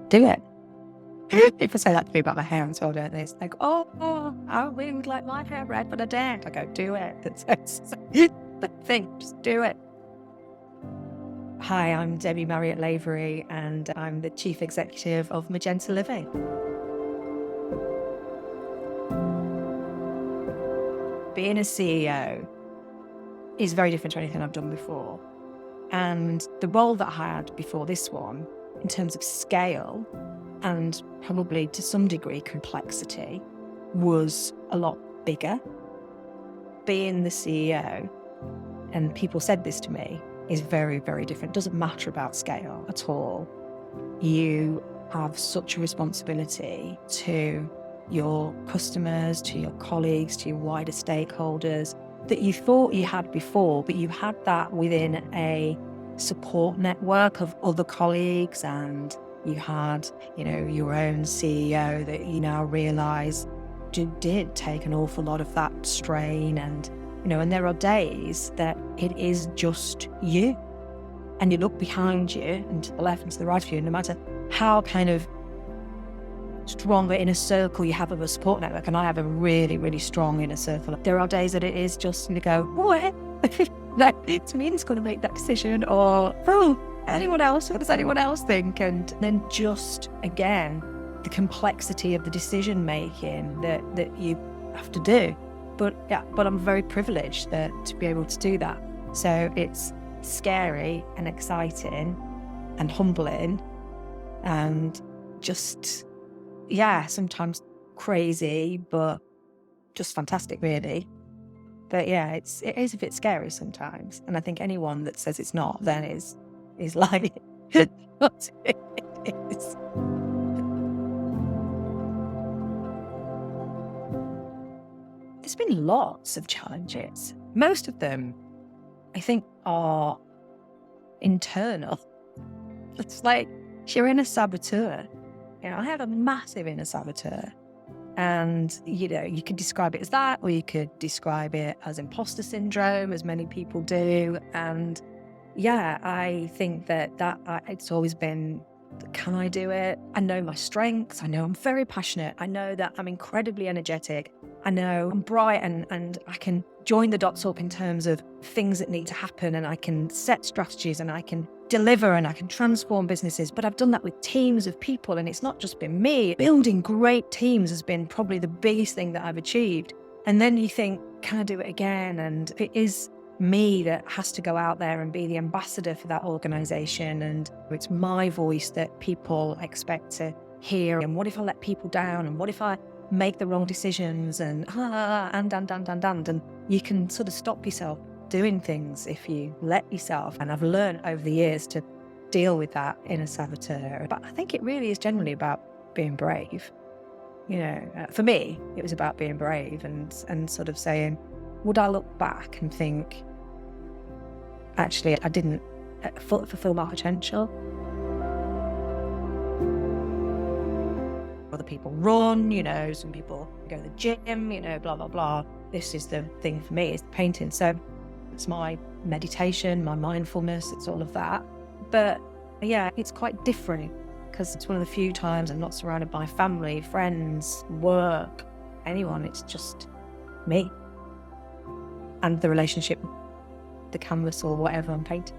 Do it. People say that to me about my hair and so, don't they? It's like, oh, I really would like my hair red, but I don't. I go, do it. It's the thing, just do it. Hi, I'm Debi Marriott-Lavery, and I'm the Chief Executive of Magenta Living. Being a CEO is very different to anything I've done before. And the role that I had before this one, in terms of scale and probably to some degree complexity, was a lot bigger. Being the CEO, and people said this to me, is very, very different. It doesn't matter about scale at all. You have such a responsibility to your customers, to your colleagues, to your wider stakeholders that you thought you had before, but you had that within a support network of other colleagues, and you had, your own CEO that you now realise did take an awful lot of that strain, and there are days that it is just you, and you look behind you and to the left and to the right of you, and no matter how kind of stronger inner circle you have of a support network, and I have a really, really strong inner circle, there are days that it is just you go, what? That it's me that's going to make that decision, or anyone else? What does anyone else think? And then just again, the complexity of the decision making that you have to do. But I'm very privileged to be able to do that. So it's scary and exciting and humbling, and just sometimes crazy, but just fantastic, really. But it is a bit scary sometimes, and I think anyone that says it's not then is lying. What it is. There's been lots of challenges. Most of them, I think, are internal. It's like your inner saboteur. I have a massive inner saboteur. And, you could describe it as that, or you could describe it as imposter syndrome, as many people do. And I think that it's always been, can I do it? I know my strengths. I know I'm very passionate. I know that I'm incredibly energetic. I know I'm bright, and I can join the dots up in terms of things that need to happen, and I can set strategies, and I can deliver, and I can transform businesses. But I've done that with teams of people, and it's not just been me. Building great teams has been probably the biggest thing that I've achieved. And then you think, can I do it again? And it is me that has to go out there and be the ambassador for that organisation, and it's my voice that people expect to hear. And what if I let people down? And what if I make the wrong decisions? And you can sort of stop yourself doing things if you let yourself. And I've learned over the years to deal with that inner saboteur. But I think it really is generally about being brave. For me, it was about being brave and sort of saying, would I look back and think, actually, I didn't fulfill my potential? Other people run, some people go to the gym, blah, blah, blah. This is the thing for me, is painting. So it's my meditation, my mindfulness, it's all of that. But it's quite different, because it's one of the few times I'm not surrounded by family, friends, work, anyone. It's just me and the relationship, the canvas or whatever I'm painting.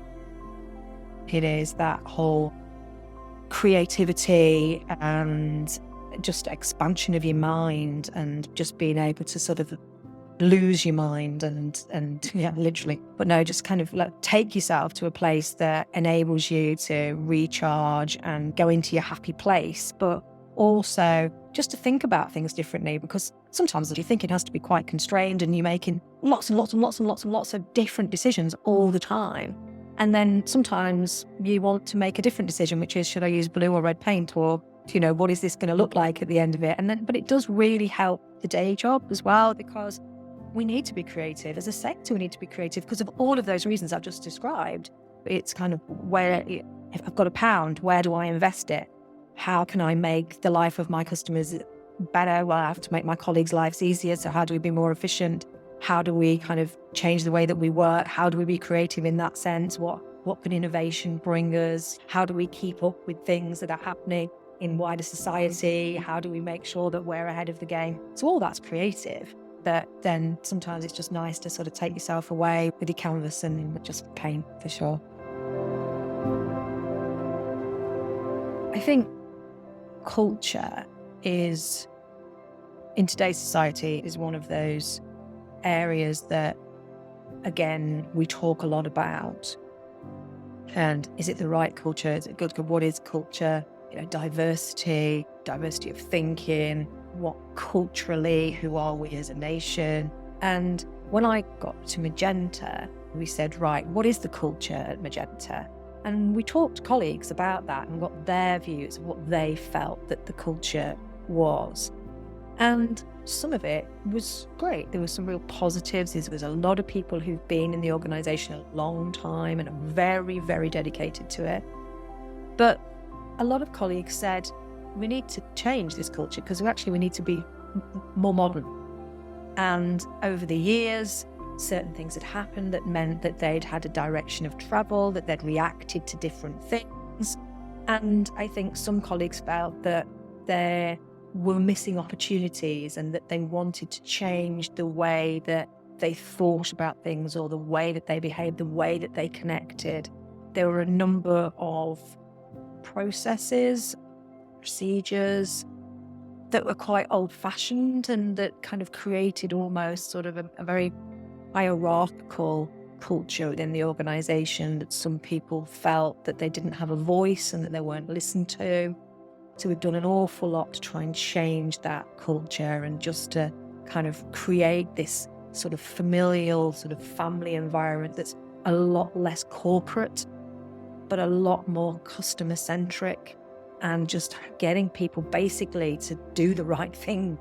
It is that whole creativity and just expansion of your mind, and just being able to sort of lose your mind and literally, but no, just kind of take yourself to a place that enables you to recharge and go into your happy place, but also just to think about things differently, because sometimes your thinking has to be quite constrained, and you're making lots and lots and lots and lots and lots of different decisions all the time. And then sometimes you want to make a different decision, which is, should I use blue or red paint, or what is this going to look like at the end of it? But it does really help the day job as well, because we need to be creative. As a sector, we need to be creative because of all of those reasons I've just described. It's kind of if I've got £1, where do I invest it? How can I make the life of my customers better? Well, I have to make my colleagues' lives easier. So how do we be more efficient? How do we kind of change the way that we work? How do we be creative in that sense? What can innovation bring us? How do we keep up with things that are happening in wider society? How do we make sure that we're ahead of the game? So all that's creative. But then sometimes it's just nice to sort of take yourself away with your canvas and just paint, for sure. I think culture is, in today's society, is one of those areas that, again, we talk a lot about. And is it the right culture? Is it good? What is culture? Diversity of thinking, what culturally, who are we as a nation? And when I got to Magenta, we said, right, what is the culture at Magenta? And we talked to colleagues about that and got their views of what they felt that the culture was. And some of it was great. There were some real positives. There's a lot of people who've been in the organisation a long time and are very, very dedicated to it. But a lot of colleagues said, we need to change this culture because we need to be more modern. And over the years, certain things had happened that meant that they'd had a direction of travel, that they'd reacted to different things. And I think some colleagues felt that there were missing opportunities and that they wanted to change the way that they thought about things or the way that they behaved, the way that they connected. There were a number of processes, procedures that were quite old-fashioned and that kind of created almost sort of a very hierarchical culture within the organisation, that some people felt that they didn't have a voice and that they weren't listened to. So we've done an awful lot to try and change that culture and just to kind of create this sort of familial, sort of family environment that's a lot less corporate, but a lot more customer-centric, and just getting people basically to do the right thing.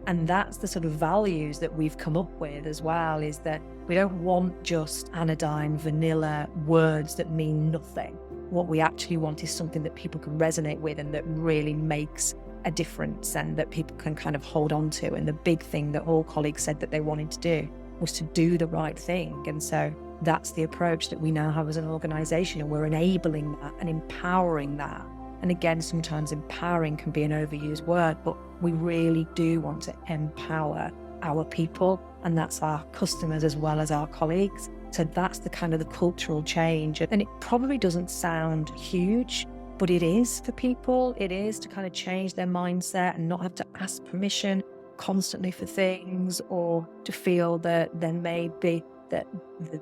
And that's the sort of values that we've come up with as well, is that we don't want just anodyne, vanilla words that mean nothing. What we actually want is something that people can resonate with and that really makes a difference and that people can kind of hold on to. And the big thing that all colleagues said that they wanted to do was to do the right thing. And so that's the approach that we now have as an organisation, and we're enabling that and empowering that. And again, sometimes empowering can be an overused word, but we really do want to empower our people, and that's our customers as well as our colleagues. So that's the kind of the cultural change. And it probably doesn't sound huge, but it is for people. It is to kind of change their mindset and not have to ask permission constantly for things, or to feel that there may be that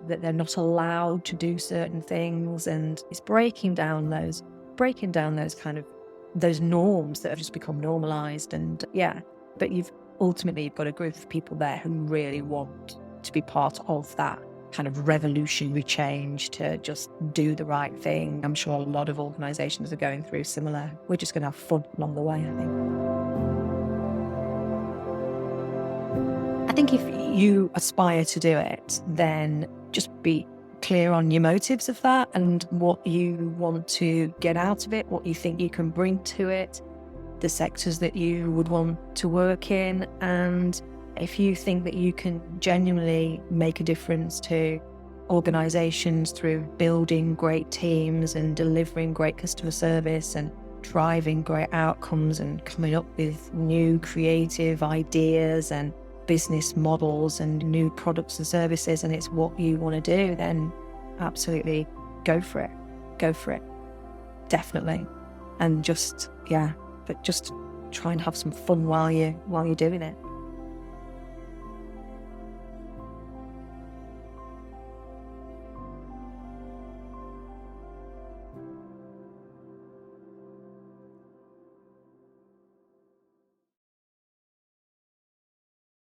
they're not allowed to do certain things. And it's breaking down those kind of those norms that have just become normalized. And but you've got a group of people there who really want to be part of that kind of revolutionary change, to just do the right thing. I'm sure a lot of organizations are going through similar. We're just going to have fun along the way, I think. I think if you aspire to do it, then just be clear on your motives of that and what you want to get out of it, what you think you can bring to it, the sectors that you would want to work in. And if you think that you can genuinely make a difference to organizations through building great teams and delivering great customer service and driving great outcomes and coming up with new creative ideas and business models and new products and services, and it's what you want to do, then absolutely go for it. Definitely. And just try and have some fun while you're doing it.